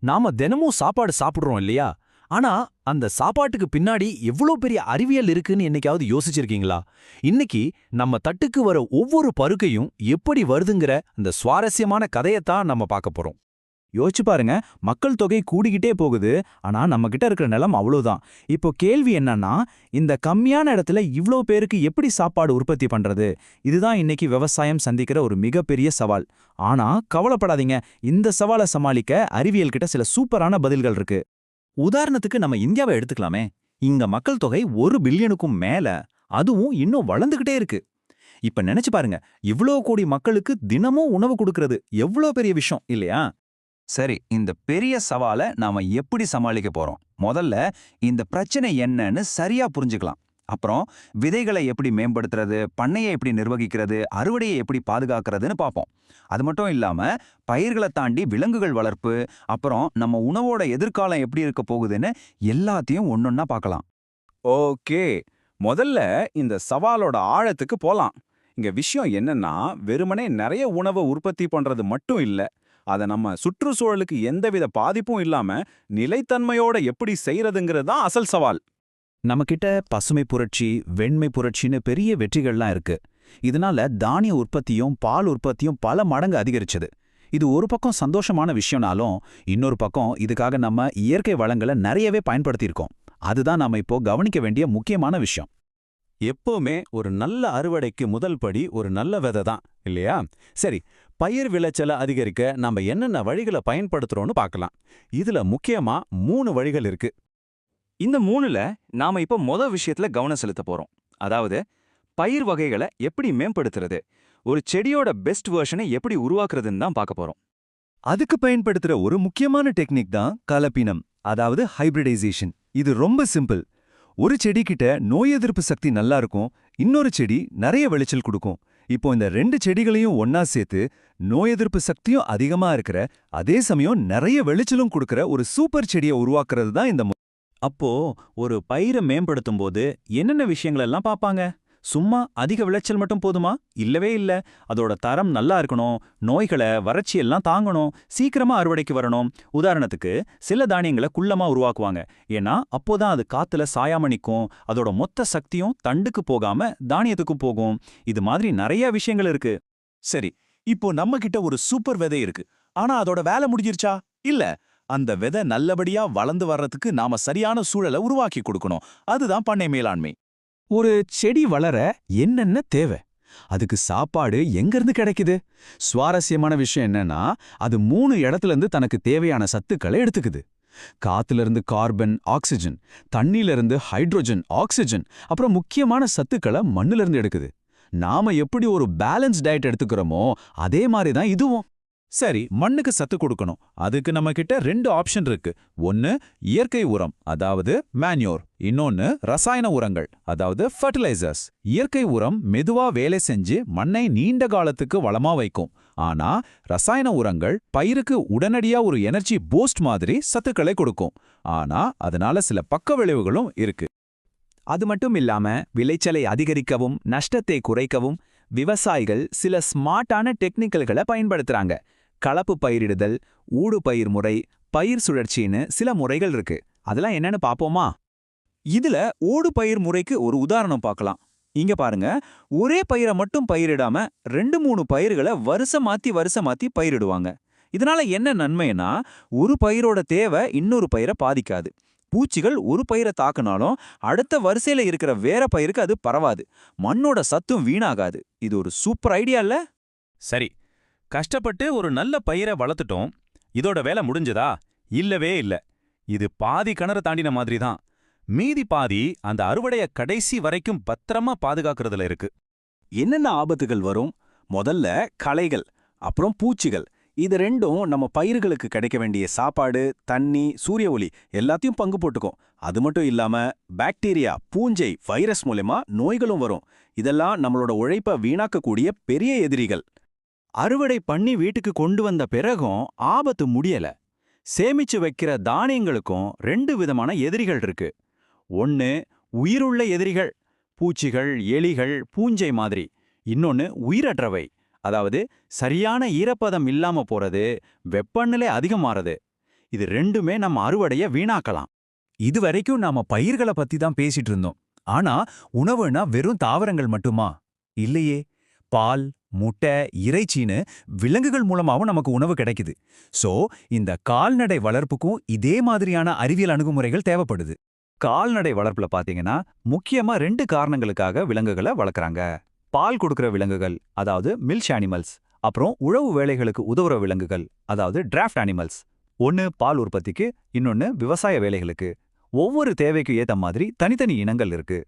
நாம தினமும் சாப்பாடு சாப்பிடுறோம் இல்லையா? ஆனா அந்த சாப்பாட்டுக்கு பின்னாடி எவ்ளோ பெரிய அறிவியல் இருக்குன்னு என்னைக்காவது யோசிச்சிருக்கீங்களா? இன்னைக்கு நம்ம தட்டுக்கு வர ஒவ்வொரு பருக்கையும் எப்படி வருதுங்கிற அந்த சுவாரஸ்யமான கதையத்தான் நம்ம பார்க்க போறோம். யோசிச்சு பாருங்க. மக்கள் தொகை கூடிக்கிட்டே போகுது. ஆனா நம்ம கிட்ட இருக்கிற நிலம் அவ்வளவுதான். இப்போ கேள்வி என்னன்னா, இந்த கம்மியான இடத்துல இவ்ளோ பேருக்கு எப்படி சாப்பாடு உற்பத்தி பண்றது? இதுதான் இன்னைக்கு விவசாயம் சந்திக்கிற ஒரு மிகப்பெரிய சவால். ஆனா கவலைப்படாதீங்க, இந்த சவாலை சமாளிக்க அறிவியல் கிட்ட சில சூப்பரான பதில்கள் இருக்கு. உதாரணத்துக்கு நம்ம இந்தியாவை எடுத்துக்கலாமே. இங்க மக்கள் தொகை 1 பில்லியனுக்கும் மேல, அதுவும் இன்னும் வளர்ந்துகிட்டே இருக்கு. இப்ப நினைச்சு பாருங்க, இவ்ளோ கோடி மக்களுக்கு தினமும் உணவு கொடுக்கறது எவ்ளோ பெரிய விஷயம் இல்லையா? சரி, இந்த பெரிய சவாலை நாம எப்படி சமாளிக்க போறோம்? முதல்ல இந்த பிரச்சனை என்னன்னு சரியா புரிஞ்சுக்கலாம். அப்புறம் விதைகளை எப்படி மேம்படுத்துறது, பண்ணையை எப்படி நிர்வகிக்கிறது, அறுவடையை எப்படி பாதுகாக்கிறதுன்னு பார்ப்போம். அது மட்டும் இல்லாம பயிர்களை தாண்டி விலங்குகள் வளர்ப்பு, அப்புறம் நம்ம உணவோட எதிர்காலம் எப்படி இருக்க போகுதுன்னு எல்லாத்தையும் ஒன்னொன்னா பார்க்கலாம். ஓகே, முதல்ல இந்த சவாலோட ஆழத்துக்கு போலாம். இங்க விஷயம் என்னன்னா, வெறுமனே நிறைய உணவை உற்பத்தி பண்றது மட்டும் இல்ல, அதை நம்ம சுற்றுச்சூழலுக்கு எந்தவித பாதிப்பும் இல்லாம நிலைத்தன்மையோட எப்படி செய்யறதுங்கிறது தான் அசல் சவால். நம்மகிட்ட பசுமை புரட்சி, வெண்மை புரட்சின்னு பெரிய வெற்றிகள்லாம் இருக்கு. இதனால தானிய உற்பத்தியும் பால் உற்பத்தியும் பல மடங்கு அதிகரிச்சது. இது ஒரு பக்கம் சந்தோஷமான விஷயம்னாலும், இன்னொரு பக்கம் இதுக்காக நம்ம இயற்கை வளங்களை நிறையவே பயன்படுத்தியிருக்கோம். அதுதான் நாம இப்போ கவனிக்க வேண்டிய முக்கியமான விஷயம். எப்பவுமே ஒரு நல்ல அறுவடைக்கு முதல் படி ஒரு நல்ல விதை தான் இல்லையா? சரி, பயிர் விளைச்சலை அதிகரிக்க நாம என்னென்ன வழிகளை பயன்படுத்துறோம்னு பார்க்கலாம். இதுல முக்கியமா 3 வழிகள் இருக்கு. இந்த 3ல நாம இப்ப விஷயத்துல கவனம் செலுத்த போறோம். அதாவது பயிர் வகைகளை எப்படி மேம்படுத்துறது, ஒரு செடியோட பெஸ்ட் வெர்ஷனை எப்படி உருவாக்குறதுன்னு தான் பார்க்க போறோம். அதுக்கு பயன்படுத்துற ஒரு முக்கியமான டெக்னிக் தான் கலப்பினம், அதாவது ஹைபிரிடைசேஷன். இது ரொம்ப சிம்பிள். ஒரு செடி கிட்ட நோய் எதிர்ப்பு சக்தி நல்லா இருக்கும், இன்னொரு செடி நிறைய விளைச்சல் கொடுக்கும். இப்போ இந்த 2 செடிகளையும் ஒன்னா சேர்த்து நோய் எதிர்ப்பு சக்தியும் அதிகமா இருக்கிற, அதே சமயம் நிறைய விளைச்சலும் கொடுக்கிற ஒரு சூப்பர் செடியை உருவாக்குறது தான் இந்த அப்போ ஒரு பயிரை மேம்படுத்தும் போது என்னென்ன விஷயங்களெல்லாம் பார்ப்பாங்க? சும்மா அதிக விளைச்சல் மட்டும் போதுமா? இல்லவே இல்ல. அதோட தரம் நல்லா இருக்கணும், நோய்களை வறட்சியெல்லாம் தாங்கணும், சீக்கிரமா அறுவடைக்கு வரணும். உதாரணத்துக்கு சில தானியங்களை குள்ளமா உருவாக்குவாங்க. ஏன்னா அப்போதான் அது காத்துல சாயாம நிக்கும், அதோட மொத்த சக்தியும் தண்டுக்கு போகாம தானியத்துக்கு போகும். இது மாதிரி நிறைய விஷயங்கள் இருக்கு. சரி, இப்போ நம்ம கிட்ட ஒரு சூப்பர் விதை இருக்கு. ஆனா அதோட வேலை முடிஞ்சிருச்சா? இல்ல. அந்த விதை நல்லபடியா வளர்ந்து வர்றதுக்கு நாம சரியான சூழலை உருவாக்கி கொடுக்கணும். அதுதான் பண்ணை மேலாண்மை. ஒரு செடி வளர என்னென்ன தேவை? அதுக்கு சாப்பாடு எங்கிருந்து கிடைக்குது? சுவாரஸ்யமான விஷயம் என்னன்னா, அது 3 இடத்துல இருந்து தனக்கு தேவையான சத்துக்களை எடுத்துக்குது. காத்துல இருந்து கார்பன், ஆக்சிஜன், தண்ணில இருந்து ஹைட்ரோஜன், ஆக்சிஜன், அப்புறம் முக்கியமான சத்துக்களை மண்ணுல இருந்து எடுக்குது. நாம எப்படி ஒரு பேலன்ஸ் டயட் எடுத்துக்கிறோமோ அதே மாதிரி தான் இதுவும். சரி, மண்ணுக்கு சத்து கொடுக்கணும். அதுக்கு நம்ம கிட்ட 2 ஆப்ஷன் இருக்கு. ஒன்னு இயற்கை உரம், அதாவது மேன்யூர். இன்னொன்னு ரசாயன உரங்கள், அதாவது ஃபர்டிலைசர்ஸ். இயற்கை உரம் மெதுவா வேலை செஞ்சு மண்ணை நீண்ட காலத்துக்கு வளமா வைக்கும். ஆனா ரசாயன உரங்கள் பயிருக்கு உடனடியா ஒரு எனர்ஜி பூஸ்ட் மாதிரி சத்துக்களை கொடுக்கும். ஆனா அதனால சில பக்க விளைவுகளும் இருக்கு. அது மட்டும் இல்லாம விளைச்சலை அதிகரிக்கவும் நஷ்டத்தை குறைக்கவும் விவசாயிகள் சில ஸ்மார்ட்டான டெக்னிக்கல்களை பயன்படுத்துறாங்க. கலப்பு பயிரிடுதல், ஊடு பயிர் முறை, பயிர் சுழற்சின்னு சில முறைகள் இருக்கு. அதெல்லாம் என்னன்னு பாப்போமா? இதுல ஓடு பயிர் முறைக்கு ஒரு உதாரணம் பார்க்கலாம். இங்க பாருங்க, ஒரே பயிரை மட்டும் பயிரிடாம 2-3 பயிர்களை வருஷம் மாத்தி பயிரிடுவாங்க. இதனால என்ன நன்மைன்னா, ஒரு பயிரோட தேவை இன்னொரு பயிரை பாதிக்காது. பூச்சிகள் ஒரு பயிரை தாக்குனாலும் அடுத்த வரிசையில இருக்கிற வேற பயிருக்கு அது பரவாது. மண்ணோட சத்தும் வீணாகாது. இது ஒரு சூப்பர் ஐடியா இல்ல? சரி, கஷ்டப்பட்டு ஒரு நல்ல பயிரை வளர்த்துட்டோம். இதோட வேலை முடிஞ்சதா? இல்லவே இல்ல. இது பாதி கிணறு தாண்டின மாதிரி தான். மீதி பாதி அந்த அறுவடைய கடைசி வரைக்கும் பத்திரமா பாதுகாக்கிறதுல இருக்கு. என்னென்ன ஆபத்துகள் வரும்? முதல்ல களைகள், அப்புறம் பூச்சிகள். இது 2ம் நம்ம பயிர்களுக்கு கிடைக்க வேண்டிய சாப்பாடு, தண்ணி, சூரிய ஒளி எல்லாத்தையும் பங்கு போட்டுக்கும். அது மட்டும் இல்லாம பாக்டீரியா, பூஞ்சை, வைரஸ் மூலமா நோய்களும் வரும். இதெல்லாம் நம்மளோட உழைப்ப வீணாக்கக்கூடிய பெரிய எதிரிகள். அறுவடை பண்ணி வீட்டுக்கு கொண்டு வந்த பிறகும் ஆபத்து முடியல. சேமிச்சு வைக்கிற தானியங்களுக்கும் 2 விதமான எதிரிகள் இருக்கு. ஒன்னு உயிருள்ள எதிரிகள், பூச்சிகள், எலிகள், பூஞ்சை மாதிரி. இன்னொன்னு உயிரற்றவை, அதாவது சரியான ஈரப்பதம் இல்லாம போறது, வெப்பநிலை அதிகமாறது. இது ரெண்டுமே நம்ம அறுவடைய வீணாக்கலாம். இதுவரைக்கும் நாம பயிர்களை பத்தி தான் பேசிட்டு இருந்தோம். ஆனா உணவுனா வெறும் தாவரங்கள் மட்டுமா? இல்லையே. பால், முட்டை, இறைச்சின்னு விலங்குகள் மூலமாவும் நமக்கு உணவு கிடைக்குது. சோ இந்த கால்நடை வளர்ப்புக்கும் இதே மாதிரியான அறிவியல் அணுகுமுறைகள் தேவைப்படுது. கால்நடை வளர்ப்புல பாத்தீங்கன்னா முக்கியமா 2 காரணங்களுக்காக விலங்குகளை வளர்க்குறாங்க. பால் கொடுக்கிற விலங்குகள், அதாவது மில்க் அனிமல்ஸ், அப்புறம் உழவு வேலைகளுக்கு உதவுற விலங்குகள், அதாவது டிராஃப்ட் அனிமல்ஸ். ஒன்னு பால் உற்பத்திக்கு, இன்னொன்னு விவசாய வேலைகளுக்கு. ஒவ்வொரு தேவைக்கு ஏத்த மாதிரி தனித்தனி இனங்கள் இருக்கு.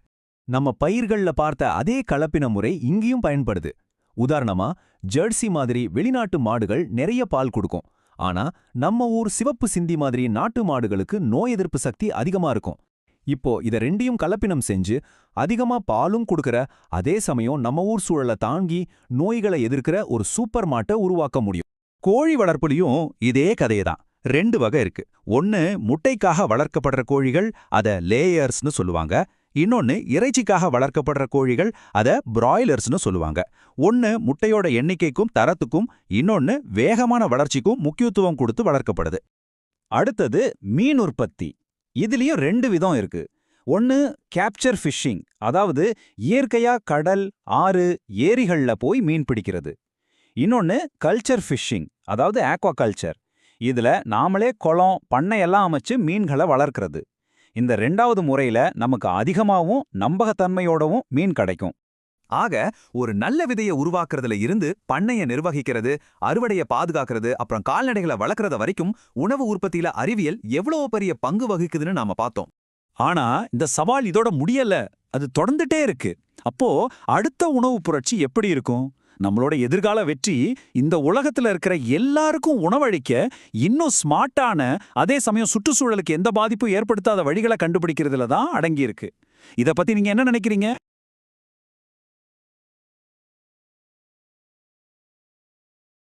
நம்ம பயிர்கள்ல பார்த்த அதே கலப்பின முறை இங்கேயும் பயன்படுது. உதாரணமா, ஜெர்சி மாதிரி வெளிநாட்டு மாடுகள் நிறைய பால் கொடுக்கும். ஆனா நம்ம ஊர் சிவப்பு சிந்தி மாதிரி நாட்டு மாடுகளுக்கு நோய் எதிர்ப்பு சக்தி அதிகமா இருக்கும். இப்போ இத ரெண்டையும் கலப்பினம் செஞ்சு அதிகமா பாலும் கொடுக்கற, அதே சமயம் நம்ம ஊர் சூழலை தாங்கி நோய்களை எதிர்க்கிற ஒரு சூப்பர் மாட்டை உருவாக்க முடியும். கோழி வளர்ப்புலயும் இதே கதையதான். 2 வகை இருக்கு. ஒன்னு முட்டைக்காக வளர்க்கப்படுற கோழிகள், அத லேயர்ஸ்னு சொல்லுவாங்க. இன்னொன்னு இறைச்சிக்காக வளர்க்கப்படுற கோழிகள், அத பிராய்லர்ஸ்னு சொல்லுவாங்க. ஒன்னு முட்டையோட எண்ணிக்கைக்கும் தரத்துக்கும், இன்னொன்னு வேகமான வளர்ச்சிக்கும் முக்கியத்துவம் கொடுத்து வளர்க்கப்படுது. அடுத்தது மீன் உற்பத்தி. இதுலயும் 2 விதம் இருக்கு. ஒன்னு கேப்சர் ஃபிஷிங், அதாவது இயற்கையா கடல், ஆறு, ஏரிகள்ல போய் மீன் பிடிக்கிறது. இன்னொன்னு கல்ச்சர் ஃபிஷிங், அதாவது ஆக்வா கல்ச்சர். இதுல நாமளே குளம், பண்ணையெல்லாம் அமைச்சு மீன்களை வளர்க்கறது. இந்த 2வது முறையில நமக்கு அதிகமாவும் நம்பகத்தன்மையோடவும் மீன் கிடைக்கும். ஆக ஒரு நல்ல விதையை உருவாக்குறதுல இருந்து பண்ணைய நிர்வகிக்கிறது, அறுவடைய பாதுகாக்கிறது, அப்புறம் கால்நடைகளை வளர்க்கறத வரைக்கும் உணவு உற்பத்தியில அறிவியல் எவ்வளவு பெரிய பங்கு வகிக்குதுன்னு நாம பார்த்தோம். ஆனா இந்த சவால் இதோட முடியல, அது தொடர்ந்துட்டே இருக்கு. அப்போ அடுத்த உணவு புரட்சி எப்படி இருக்கும்? நம்மளோட எதிர்கால வெற்றி இந்த உலகத்துல இருக்கிற எல்லாருக்கும் உணவளிக்க இன்னும் ஸ்மார்ட்டான, அதே சமயம் சுற்றுச்சூழலுக்கு எந்த பாதிப்பும் ஏற்படுத்தாத வழிகளை கண்டுபிடிக்கிறதுல தான் அடங்கியிருக்கு. இத பத்தி நீங்க என்ன நினைக்கிறீங்க?